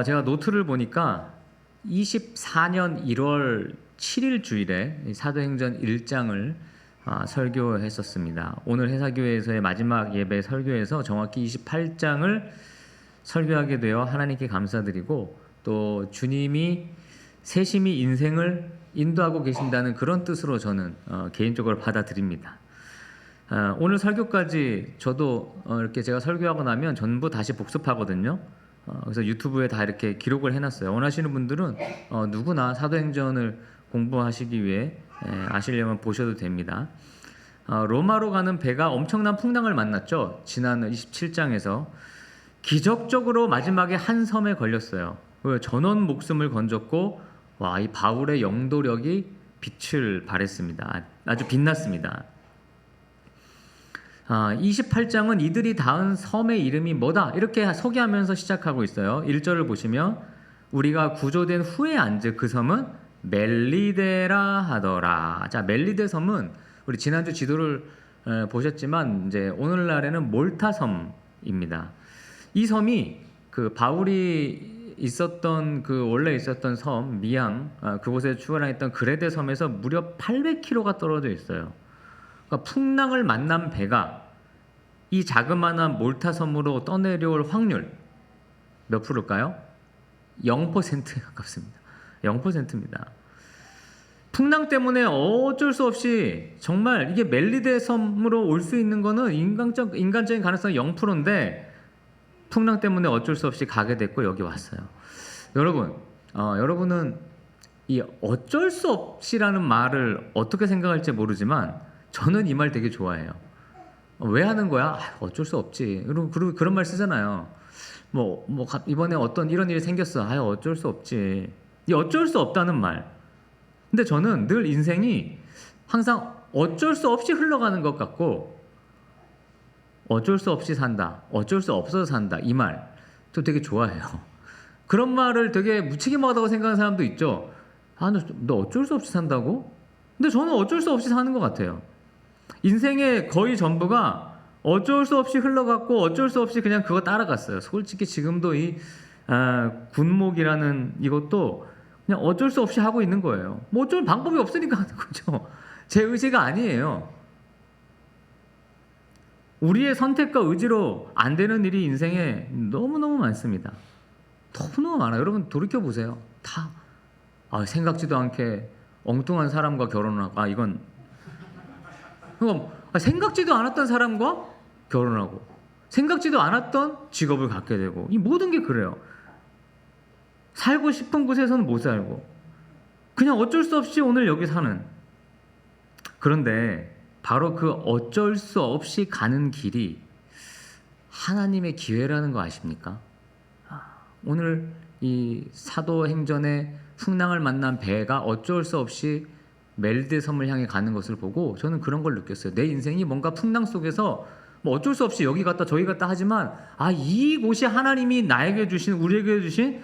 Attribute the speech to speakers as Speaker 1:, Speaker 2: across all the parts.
Speaker 1: 제가 노트를 보니까 24년 1월 7일 주일에 사도행전 1장을 설교했었습니다. 오늘 해사교회에서의 마지막 예배 설교에서 정확히 28장을 설교하게 되어 하나님께 감사드리고, 또 주님이 세심히 인생을 인도하고 계신다는 그런 뜻으로 저는 개인적으로 받아들입니다. 오늘 설교까지 저도 이렇게 제가 설교하고 나면 전부 다시 복습하거든요. 그래서 유튜브에 다 이렇게 기록을 해놨어요. 원하시는 분들은 누구나 사도행전을 공부하시기 위해 아시려면 보셔도 됩니다. 로마로 가는 배가 엄청난 풍랑을 만났죠. 지난 27장에서 기적적으로 마지막에 한 섬에 걸렸어요. 전원 목숨을 건졌고, 이 바울의 영도력이 빛을 발했습니다. 아주 빛났습니다. 28장은 이들이 닿은 섬의 이름이 뭐다 이렇게 소개하면서 시작하고 있어요. 1절을 보시면 우리가 구조된 후에 앉은 그 섬은 멜리데라 하더라. 자, 멜리데 섬은 우리 지난주 지도를 보셨지만 이제 오늘날에는 몰타 섬입니다. 이 섬이 그 바울이 있었던 그 원래 있었던 섬 미양, 그곳에 출항했던 그레데 섬에서 무려 800km가 떨어져 있어요. 그러니까 풍랑을 만난 배가 이 자그마한 몰타 섬으로 떠내려올 확률 몇 프로일까요? 0%에 가깝습니다. 0%입니다. 풍랑 때문에 어쩔 수 없이 정말 이게 멜리데 섬으로 올 수 있는 거는 인간적인 가능성이 0%인데 풍랑 때문에 어쩔 수 없이 가게 됐고 여기 왔어요. 여러분은 이 어쩔 수 없이라는 말을 어떻게 생각할지 모르지만 저는 이 말 되게 좋아해요. 왜 하는 거야? 어쩔 수 없지. 그리고 그런 말 쓰잖아요. 이번에 어떤 이런 일이 생겼어. 어쩔 수 없지. 이 어쩔 수 없다는 말. 근데 저는 늘 인생이 항상 어쩔 수 없이 흘러가는 것 같고, 어쩔 수 없이 산다. 어쩔 수 없어서 산다. 이 말. 저 되게 좋아해요. 그런 말을 되게 무책임하다고 생각하는 사람도 있죠. 너 어쩔 수 없이 산다고? 근데 저는 어쩔 수 없이 사는 것 같아요. 인생의 거의 전부가 어쩔 수 없이 흘러갔고 어쩔 수 없이 그냥 그거 따라갔어요. 솔직히 지금도 이 군목이라는 이것도 그냥 어쩔 수 없이 하고 있는 거예요. 어쩔 방법이 없으니까 하는 거죠. 제 의지가 아니에요. 우리의 선택과 의지로 안 되는 일이 인생에 너무너무 많습니다. 너무너무 많아요. 여러분 돌이켜보세요. 다 생각지도 않게 엉뚱한 사람과 결혼하고 이건 생각지도 않았던 사람과 결혼하고 생각지도 않았던 직업을 갖게 되고 이 모든 게 그래요. 살고 싶은 곳에서는 못 살고 그냥 어쩔 수 없이 오늘 여기 사는. 그런데 바로 그 어쩔 수 없이 가는 길이 하나님의 기회라는 거 아십니까? 오늘 이 사도행전의 풍랑을 만난 배가 어쩔 수 없이 멜리데 섬을 향해 가는 것을 보고 저는 그런 걸 느꼈어요. 내 인생이 뭔가 풍랑 속에서 어쩔 수 없이 여기 갔다 저기 갔다 하지만 이곳이 하나님이 나에게 주신, 우리에게 주신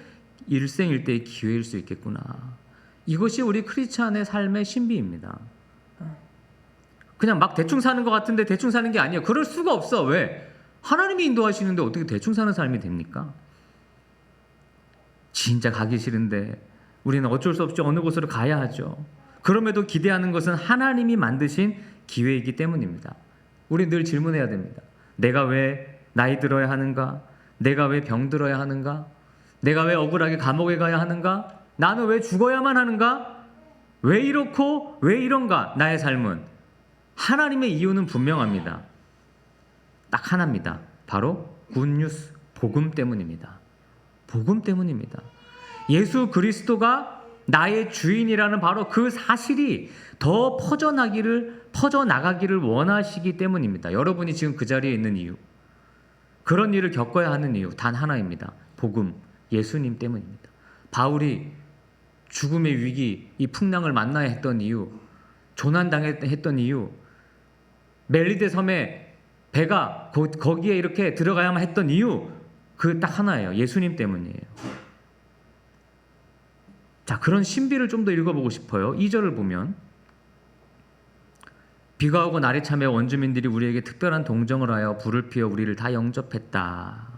Speaker 1: 일생일대의 기회일 수 있겠구나. 이것이 우리 크리스찬의 삶의 신비입니다. 그냥 막 대충 사는 것 같은데 대충 사는 게 아니에요. 그럴 수가 없어. 왜? 하나님이 인도하시는데 어떻게 대충 사는 삶이 됩니까? 진짜 가기 싫은데 우리는 어쩔 수 없이 어느 곳으로 가야 하죠. 그럼에도 기대하는 것은 하나님이 만드신 기회이기 때문입니다. 우리 늘 질문해야 됩니다. 내가 왜 나이 들어야 하는가? 내가 왜 병 들어야 하는가? 내가 왜 억울하게 감옥에 가야 하는가? 나는 왜 죽어야만 하는가? 왜 이렇고 왜 이런가? 나의 삶은. 하나님의 이유는 분명합니다. 딱 하나입니다. 바로 굿뉴스, 복음 때문입니다. 복음 때문입니다. 예수 그리스도가 나의 주인이라는 바로 그 사실이 더 퍼져나가기를 원하시기 때문입니다. 여러분이 지금 그 자리에 있는 이유, 그런 일을 겪어야 하는 이유 단 하나입니다. 복음, 예수님 때문입니다. 바울이 죽음의 위기, 이 풍랑을 만나야 했던 이유, 조난당했던 이유, 멜리데 섬에 배가 거기에 이렇게 들어가야만 했던 이유, 그 딱 하나예요. 예수님 때문이에요. 자, 그런 신비를 좀 더 읽어보고 싶어요. 2절을 보면 비가 오고 날이 차며 원주민들이 우리에게 특별한 동정을 하여 불을 피워 우리를 다 영접했다.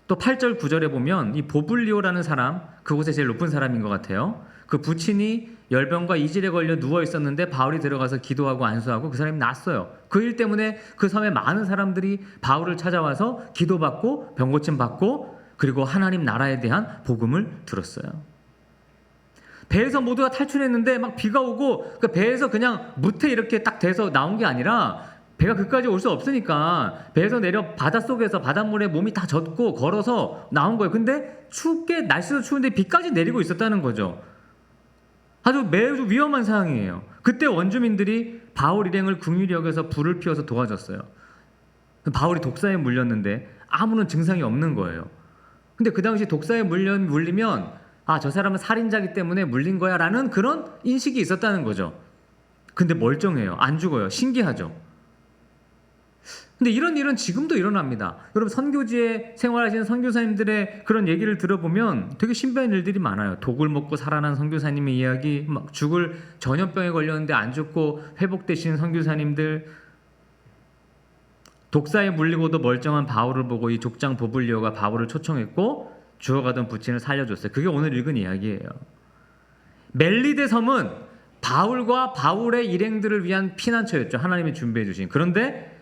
Speaker 1: 또 8절 9절에 보면 이 보블리오라는 사람, 그곳에 제일 높은 사람인 것 같아요. 그 부친이 열병과 이질에 걸려 누워 있었는데 바울이 들어가서 기도하고 안수하고 그 사람이 낫어요. 그 일 때문에 그 섬에 많은 사람들이 바울을 찾아와서 기도받고 병고침 받고 그리고 하나님 나라에 대한 복음을 들었어요. 배에서 모두가 탈출했는데 막 비가 오고 그 배에서 그냥 무태 이렇게 딱 돼서 나온 게 아니라 배가 그까지 올 수 없으니까 배에서 내려 바닷속에서 바닷물에 몸이 다 젖고 걸어서 나온 거예요. 근데 춥게 날씨도 추운데 비까지 내리고 있었다는 거죠. 아주 매우 위험한 상황이에요. 그때 원주민들이 바울 일행을 긍휼히 여겨서 불을 피워서 도와줬어요. 바울이 독사에 물렸는데 아무런 증상이 없는 거예요. 근데 그 당시 독사에 물리면 저 사람은 살인자이기 때문에 물린 거야 라는 그런 인식이 있었다는 거죠. 근데 멀쩡해요. 안 죽어요. 신기하죠. 근데 이런 일은 지금도 일어납니다. 여러분 선교지에 생활하시는 선교사님들의 그런 얘기를 들어보면 되게 신비한 일들이 많아요. 독을 먹고 살아난 선교사님의 이야기, 막 죽을 전염병에 걸렸는데 안 죽고 회복되시는 선교사님들, 독사에 물리고도 멀쩡한 바울을 보고 이 족장 보블리오가 바울을 초청했고 죽어가던 부친을 살려줬어요. 그게 오늘 읽은 이야기예요. 멜리데 섬은 바울과 바울의 일행들을 위한 피난처였죠. 하나님이 준비해 주신. 그런데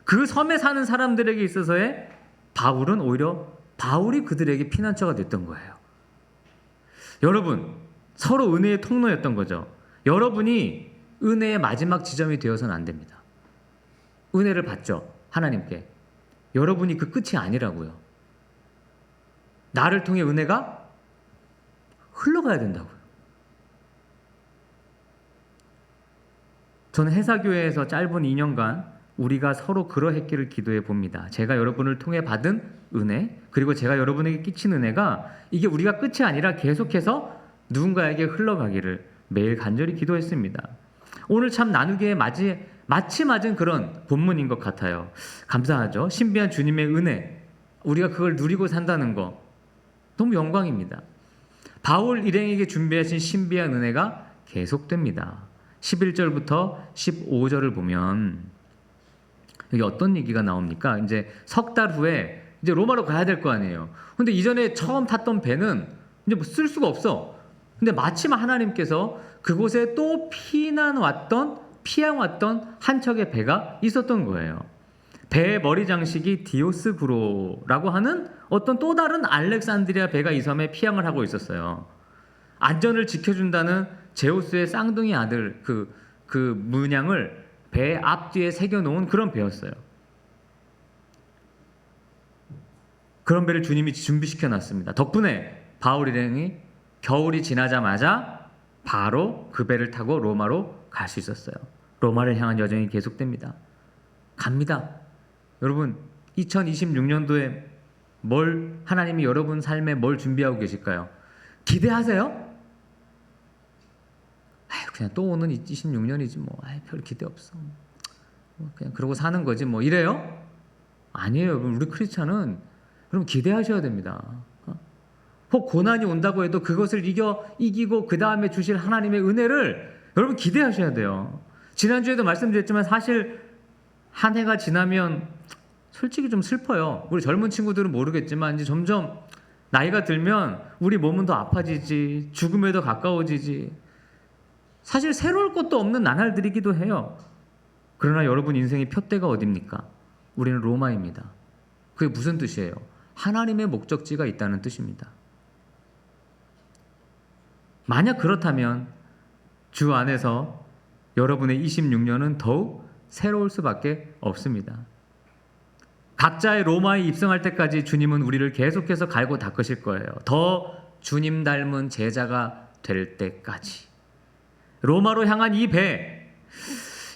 Speaker 1: 그 섬에 사는 사람들에게 있어서의 바울은 오히려 바울이 그들에게 피난처가 됐던 거예요. 여러분, 서로 은혜의 통로였던 거죠. 여러분이 은혜의 마지막 지점이 되어서는 안 됩니다. 은혜를 받죠. 하나님께. 여러분이 그 끝이 아니라고요. 나를 통해 은혜가 흘러가야 된다고요. 저는 해사교회에서 짧은 2년간 우리가 서로 그러했기를 기도해 봅니다. 제가 여러분을 통해 받은 은혜, 그리고 제가 여러분에게 끼친 은혜가 이게 우리가 끝이 아니라 계속해서 누군가에게 흘러가기를 매일 간절히 기도했습니다. 오늘 참 나누기에 마치 맞은 그런 본문인 것 같아요. 감사하죠. 신비한 주님의 은혜, 우리가 그걸 누리고 산다는 거 너무 영광입니다. 바울 일행에게 준비하신 신비한 은혜가 계속됩니다. 11절부터 15절을 보면 여기 어떤 얘기가 나옵니까? 이제 석 달 후에 이제 로마로 가야 될 거 아니에요. 근데 이전에 처음 탔던 배는 이제 뭐 쓸 수가 없어. 근데 마침 하나님께서 그곳에 또 피양 왔던 한 척의 배가 있었던 거예요. 배의 머리 장식이 디오스구로라고 하는 어떤 또 다른 알렉산드리아 배가 이 섬에 피양을 하고 있었어요. 안전을 지켜준다는 제우스의 쌍둥이 아들 그 문양을 배 앞뒤에 새겨놓은 그런 배였어요. 그런 배를 주님이 준비시켜놨습니다. 덕분에 바울 일행이 겨울이 지나자마자 바로 그 배를 타고 로마로 갈 수 있었어요. 로마를 향한 여정이 계속됩니다. 갑니다. 여러분 2026년도에 하나님이 여러분 삶에 뭘 준비하고 계실까요? 기대하세요? 그냥 또 오는 26년이지 뭐 별 기대 없어. 그냥 그러고 사는 거지 뭐 이래요? 아니에요. 여러분 우리 크리스찬은 여러분 기대하셔야 됩니다. 혹 고난이 온다고 해도 그것을 이기고 그 다음에 주실 하나님의 은혜를 여러분 기대하셔야 돼요. 지난주에도 말씀드렸지만 사실 한 해가 지나면 솔직히 좀 슬퍼요. 우리 젊은 친구들은 모르겠지만 이제 점점 나이가 들면 우리 몸은 더 아파지지, 죽음에 더 가까워지지. 사실 새로울 것도 없는 나날들이기도 해요. 그러나 여러분 인생의 표대가 어딥니까? 우리는 로마입니다. 그게 무슨 뜻이에요? 하나님의 목적지가 있다는 뜻입니다. 만약 그렇다면 주 안에서 여러분의 26년은 더욱 새로울 수밖에 없습니다. 각자의 로마에 입성할 때까지 주님은 우리를 계속해서 갈고 닦으실 거예요. 더 주님 닮은 제자가 될 때까지. 로마로 향한 이 배,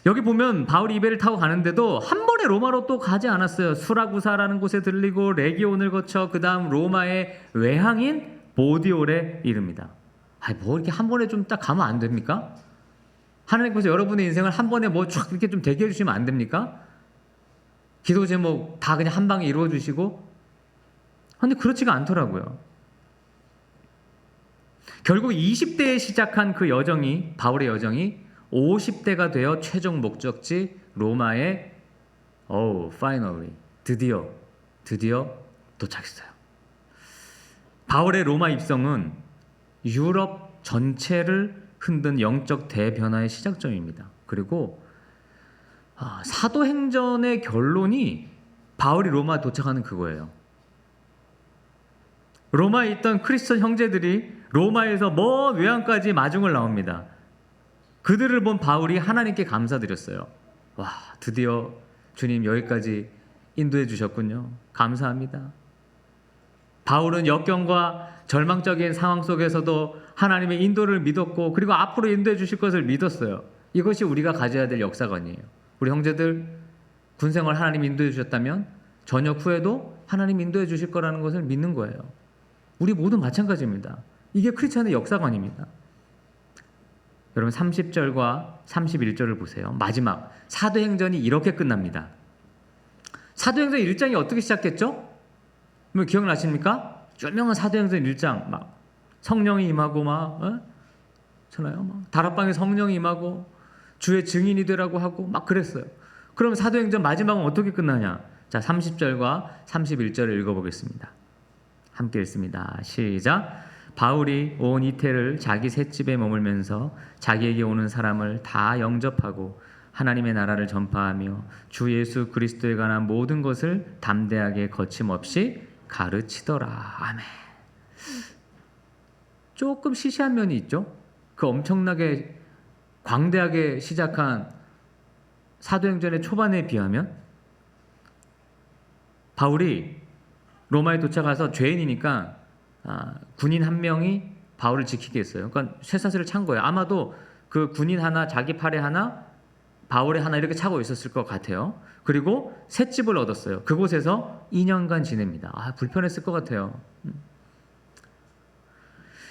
Speaker 1: 여기 보면 바울이 이 배를 타고 가는데도 한 번에 로마로 또 가지 않았어요. 수라구사라는 곳에 들리고 레기온을 거쳐 그 다음 로마의 외항인 보디올에 이릅니다. 뭐 이렇게 한 번에 좀 딱 가면 안 됩니까? 하나님께서 여러분의 인생을 한 번에 뭐 쫙 이렇게 좀 대기해 주시면 안 됩니까? 기도 제목 다 그냥 한 방에 이루어 주시고. 근데 그렇지가 않더라고요. 결국 20대에 시작한 그 여정이, 바울의 여정이 50대가 되어 최종 목적지 로마에 finally 드디어 도착했어요. 바울의 로마 입성은 유럽 전체를 흔든 영적 대변화의 시작점입니다. 그리고 사도행전의 결론이 바울이 로마에 도착하는 그거예요. 로마에 있던 크리스천 형제들이 로마에서 먼 외양까지 마중을 나옵니다. 그들을 본 바울이 하나님께 감사드렸어요. 와, 드디어 주님 여기까지 인도해 주셨군요. 감사합니다. 바울은 역경과 절망적인 상황 속에서도 하나님의 인도를 믿었고, 그리고 앞으로 인도해 주실 것을 믿었어요. 이것이 우리가 가져야 될 역사관이에요. 우리 형제들, 군생활 하나님 인도해 주셨다면 저녁 후에도 하나님 인도해 주실 거라는 것을 믿는 거예요. 우리 모두 마찬가지입니다. 이게 크리스천의 역사관입니다. 여러분 30절과 31절을 보세요. 마지막 사도행전이 이렇게 끝납니다. 사도행전 1장이 어떻게 시작했죠? 뭐 기억나십니까? 유명한 사도행전 1장 막 성령이 임하고 막 다락방에 성령이 임하고 주의 증인이 되라고 하고 막 그랬어요. 그럼 사도행전 마지막은 어떻게 끝나냐? 자, 30절과 31절을 읽어보겠습니다. 함께 읽습니다. 시작. 바울이 온 이태를 자기 셋집에 머물면서 자기에게 오는 사람을 다 영접하고 하나님의 나라를 전파하며 주 예수 그리스도에 관한 모든 것을 담대하게 거침없이 가르치더라. 아멘. 조금 시시한 면이 있죠. 그 엄청나게 광대하게 시작한 사도행전의 초반에 비하면 바울이 로마에 도착해서 죄인이니까 군인 한 명이 바울을 지키게 했어요. 그러니까 쇠사슬을 찬 거예요. 아마도 그 군인 하나, 자기 팔에 하나, 바울에 하나 이렇게 차고 있었을 것 같아요. 그리고 셋집을 얻었어요. 그곳에서 2년간 지냅니다. 불편했을 것 같아요.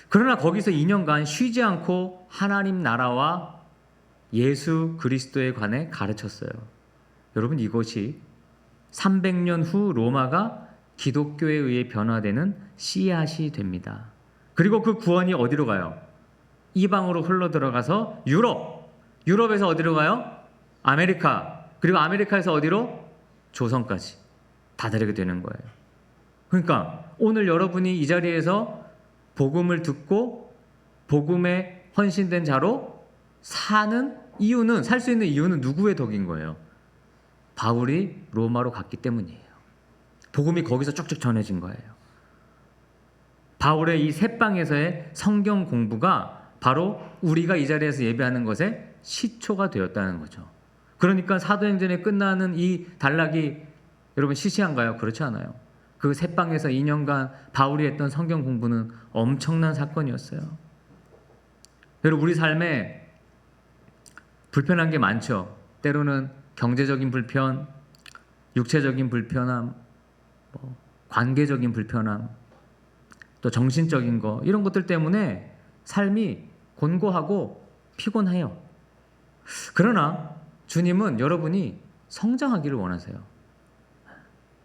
Speaker 1: 그러나 거기서 2년간 쉬지 않고 하나님 나라와 예수 그리스도에 관해 가르쳤어요. 여러분, 이것이 300년 후 로마가 기독교에 의해 변화되는 씨앗이 됩니다. 그리고 그 구원이 어디로 가요? 이방으로 흘러 들어가서 유럽에서 어디로 가요? 아메리카, 그리고 아메리카에서 어디로? 조선까지 다다르게 되는 거예요. 그러니까 오늘 여러분이 이 자리에서 복음을 듣고 복음에 헌신된 자로 사는 이유는, 살 수 있는 이유는 누구의 덕인 거예요? 바울이 로마로 갔기 때문이에요. 복음이 거기서 쭉쭉 전해진 거예요. 바울의 이 새방에서의 성경 공부가 바로 우리가 이 자리에서 예배하는 것의 시초가 되었다는 거죠. 그러니까 사도행전에 끝나는 이 단락이 여러분 시시한가요? 그렇지 않아요. 그 새방에서 2년간 바울이 했던 성경 공부는 엄청난 사건이었어요. 여러분, 우리 삶에 불편한 게 많죠. 때로는 경제적인 불편, 육체적인 불편함, 관계적인 불편함, 또 정신적인 거, 이런 것들 때문에 삶이 곤고하고 피곤해요. 그러나 주님은 여러분이 성장하기를 원하세요.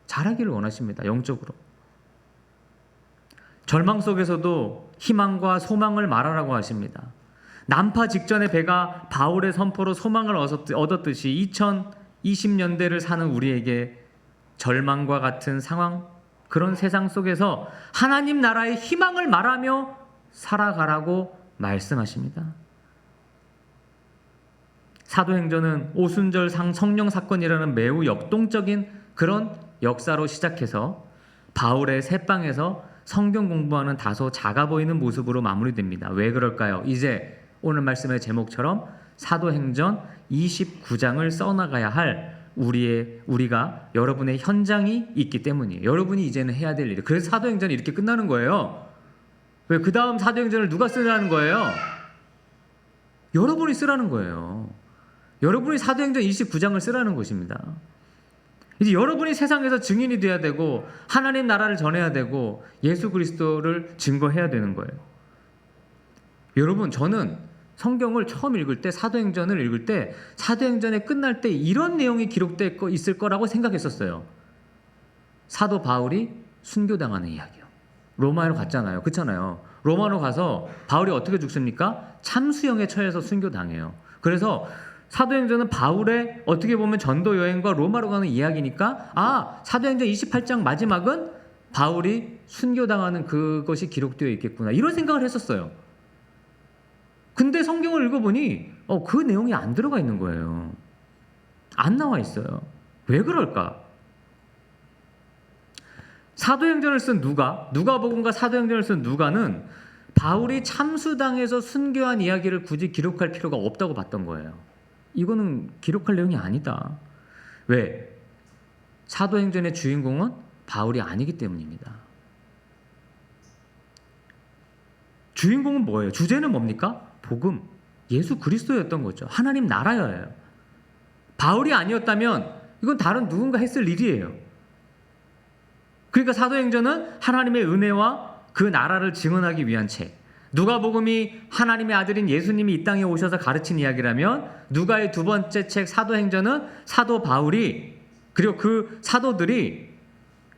Speaker 1: 잘하기를 원하십니다. 영적으로. 절망 속에서도 희망과 소망을 말하라고 하십니다. 난파 직전의 배가 바울의 선포로 소망을 얻었듯이 2020년대를 사는 우리에게 절망과 같은 상황, 그런 세상 속에서 하나님 나라의 희망을 말하며 살아가라고 말씀하십니다. 사도행전은 오순절 성령 사건이라는 매우 역동적인 그런 역사로 시작해서 바울의 새방에서 성경 공부하는 다소 작아 보이는 모습으로 마무리됩니다. 왜 그럴까요? 이제 오늘 말씀의 제목처럼 사도행전 29장을 써나가야 할 우리가 여러분의 현장이 있기 때문이에요. 여러분이 이제는 해야 될 일. 그래서 사도행전이 이렇게 끝나는 거예요. 왜 그 다음 사도행전을 누가 쓰라는 거예요? 여러분이 쓰라는 거예요. 여러분이 사도행전 29장을 쓰라는 것입니다. 이제 여러분이 세상에서 증인이 돼야 되고 하나님 나라를 전해야 되고 예수 그리스도를 증거해야 되는 거예요. 여러분, 저는 성경을 처음 읽을 때, 사도행전을 읽을 때, 사도행전에 끝날 때 이런 내용이 기록되어 있을 거라고 생각했었어요. 사도 바울이 순교당하는 이야기요. 로마로 갔잖아요. 그렇잖아요. 로마로 가서 바울이 어떻게 죽습니까? 참수형에 처해서 순교당해요. 그래서 사도행전은 바울의 어떻게 보면 전도 여행과 로마로 가는 이야기니까, 사도행전 28장 마지막은 바울이 순교당하는 그것이 기록되어 있겠구나 이런 생각을 했었어요. 근데 성경을 읽어보니 그 내용이 안 들어가 있는 거예요. 안 나와 있어요. 왜 그럴까? 사도행전을 쓴 누가복음과 사도행전을 쓴 누가는 바울이 참수당해서 순교한 이야기를 굳이 기록할 필요가 없다고 봤던 거예요. 이거는 기록할 내용이 아니다. 왜? 사도행전의 주인공은 바울이 아니기 때문입니다. 주인공은 뭐예요? 주제는 뭡니까? 복음, 예수 그리스도였던 거죠. 하나님 나라여예요. 바울이 아니었다면 이건 다른 누군가 했을 일이에요. 그러니까 사도행전은 하나님의 은혜와 그 나라를 증언하기 위한 책. 누가복음이 하나님의 아들인 예수님이 이 땅에 오셔서 가르친 이야기라면 누가의 두 번째 책 사도행전은 사도 바울이 그리고 그 사도들이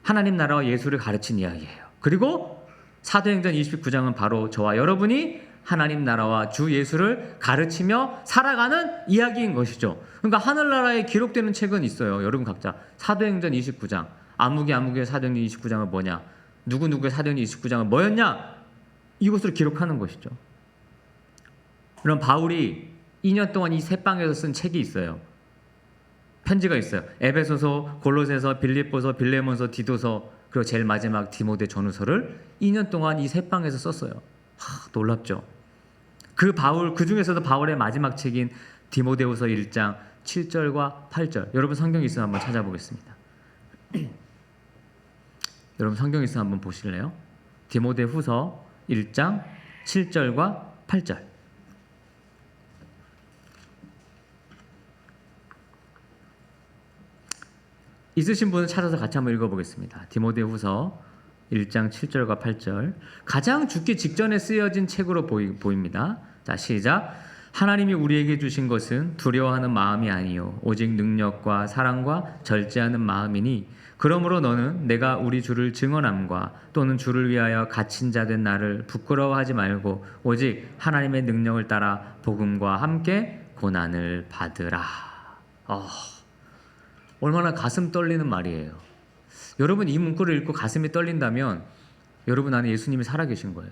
Speaker 1: 하나님 나라와 예수를 가르친 이야기예요. 그리고 사도행전 29장은 바로 저와 여러분이 하나님 나라와 주 예수를 가르치며 살아가는 이야기인 것이죠. 그러니까 하늘나라에 기록되는 책은 있어요. 여러분 각자. 사도행전 29장. 아무개 사도행전 29장은 뭐냐? 누구누구의 사도행전 29장은 뭐였냐? 이것으로 기록하는 것이죠. 그럼 바울이 2년 동안 이 세 방에서 쓴 책이 있어요. 편지가 있어요. 에베소서, 골로새서, 빌립보서, 빌레몬서, 디도서, 그리고 제일 마지막 디모데 전후서를 2년 동안 이 세 방에서 썼어요. 놀랍죠. 그 중에서도 바울의 마지막 책인 디모데후서 1장 7절과 8절. 여러분 성경 있으면 한번 찾아보겠습니다. 여러분 성경 있으면 한번 보실래요? 디모데후서 1장 7절과 8절. 있으신 분은 찾아서 같이 한번 읽어보겠습니다. 디모데후서 1장 7절과 8절. 가장 죽기 직전에 쓰여진 책으로 보입니다. 자, 시작. 하나님이 우리에게 주신 것은 두려워하는 마음이 아니요 오직 능력과 사랑과 절제하는 마음이니 그러므로 너는 내가 우리 주를 증언함과 또는 주를 위하여 갇힌 자 된 나를 부끄러워하지 말고 오직 하나님의 능력을 따라 복음과 함께 고난을 받으라. 얼마나 가슴 떨리는 말이에요. 여러분 이 문구를 읽고 가슴이 떨린다면 여러분 안에 예수님이 살아계신 거예요.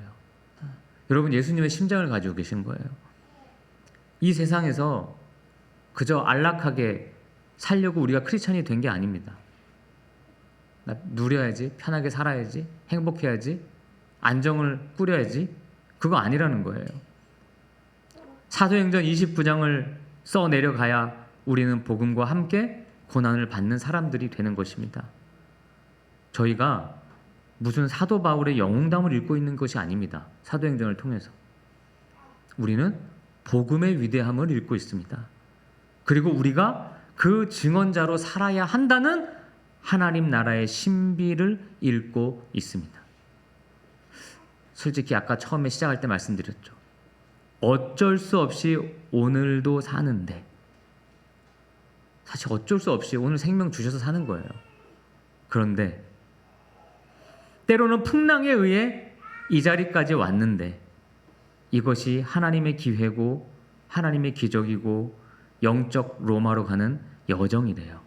Speaker 1: 여러분 예수님의 심장을 가지고 계신 거예요. 이 세상에서 그저 안락하게 살려고 우리가 크리스찬이 된 게 아닙니다. 누려야지, 편하게 살아야지, 행복해야지, 안정을 꾸려야지, 그거 아니라는 거예요. 사도행전 29장을 써내려가야 우리는 복음과 함께 고난을 받는 사람들이 되는 것입니다. 저희가 무슨 사도 바울의 영웅담을 읽고 있는 것이 아닙니다. 사도행전을 통해서 우리는 복음의 위대함을 읽고 있습니다. 그리고 우리가 그 증언자로 살아야 한다는 하나님 나라의 신비를 읽고 있습니다. 솔직히 아까 처음에 시작할 때 말씀드렸죠. 어쩔 수 없이 오늘도 사는데, 사실 어쩔 수 없이 오늘 생명 주셔서 사는 거예요. 그런데 때로는 풍랑에 의해 이 자리까지 왔는데 이것이 하나님의 기회고 하나님의 기적이고 영적 로마로 가는 여정이래요.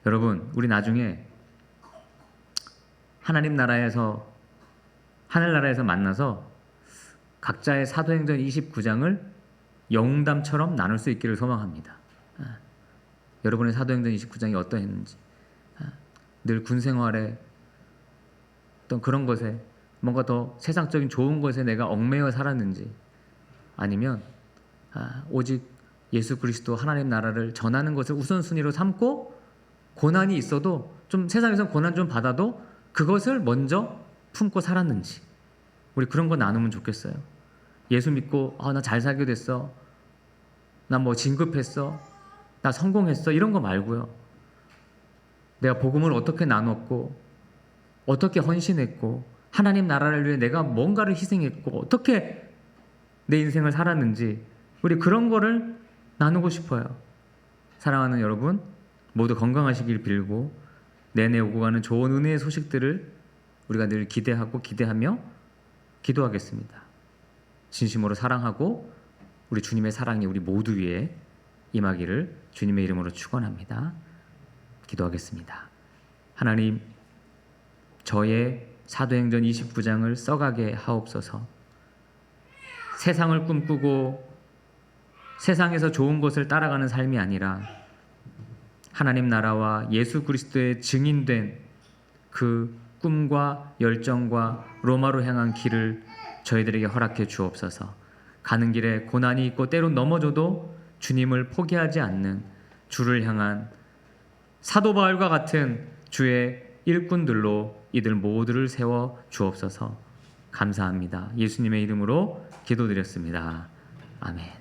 Speaker 1: 여러분, 우리 나중에 하늘나라에서 만나서 각자의 사도행전 29장을 영웅담처럼 나눌 수 있기를 소망합니다. 여러분의 사도행전 29장이 어떠했는지, 늘 군생활에 어떤 그런 것에 뭔가 더 세상적인 좋은 것에 내가 얽매여 살았는지, 아니면 오직 예수 그리스도 하나님 나라를 전하는 것을 우선순위로 삼고 고난이 있어도 좀 세상에서 고난 좀 받아도 그것을 먼저 품고 살았는지, 우리 그런 거 나누면 좋겠어요. 예수 믿고 나 잘 살게 됐어, 나 뭐 진급했어, 나 성공했어, 이런 거 말고요. 내가 복음을 어떻게 나눴고 어떻게 헌신했고 하나님 나라를 위해 내가 뭔가를 희생했고 어떻게 내 인생을 살았는지, 우리 그런 거를 나누고 싶어요. 사랑하는 여러분, 모두 건강하시길 빌고 내내 오고 가는 좋은 은혜의 소식들을 우리가 늘 기대하며 기도하겠습니다. 진심으로 사랑하고 우리 주님의 사랑이 우리 모두 위에 임하기를 주님의 이름으로 축원합니다. 기도하겠습니다. 하나님, 저의 사도행전 29장을 써가게 하옵소서. 세상을 꿈꾸고 세상에서 좋은 것을 따라가는 삶이 아니라 하나님 나라와 예수 그리스도의 증인된 그 꿈과 열정과 로마로 향한 길을 저희들에게 허락해 주옵소서. 가는 길에 고난이 있고 때론 넘어져도 주님을 포기하지 않는 주를 향한 사도 바울과 같은 주의 일꾼들로 이들 모두를 세워 주옵소서. 감사합니다. 예수님의 이름으로 기도드렸습니다. 아멘.